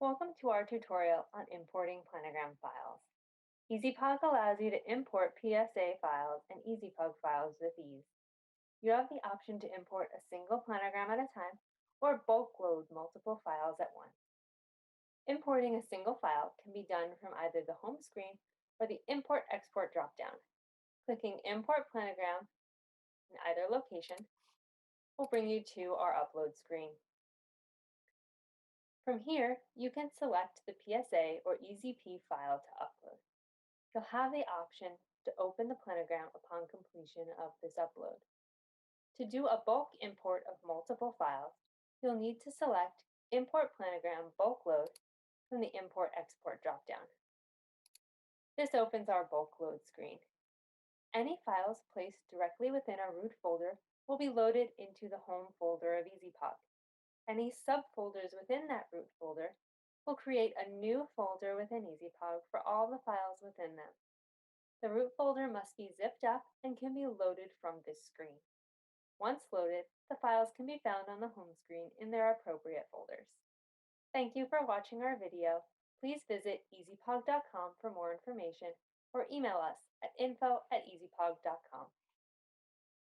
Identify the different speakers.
Speaker 1: Welcome to our tutorial on importing Planogram files. EZPOG allows you to import PSA files and EZPOG files with ease. You have the option to import a single planogram at a time or bulk load multiple files at once. Importing a single file can be done from either the home screen or the Import-Export dropdown. Clicking Import Planogram in either location will bring you to our upload screen. From here, you can select the PSA or EZP file to upload. You'll have the option to open the planogram upon completion of this upload. To do a bulk import of multiple files, you'll need to select Import Planogram Bulkload from the Import-Export dropdown. This opens our Bulkload screen. Any files placed directly within our root folder will be loaded into the home folder of EZPOG. Any subfolders within that root folder will create a new folder within EZPOG for all the files within them. The root folder must be zipped up and can be loaded from this screen. Once loaded, the files can be found on the home screen in their appropriate folders. Thank you for watching our video. Please visit ezpog.com for more information or email us at info@ezpog.com.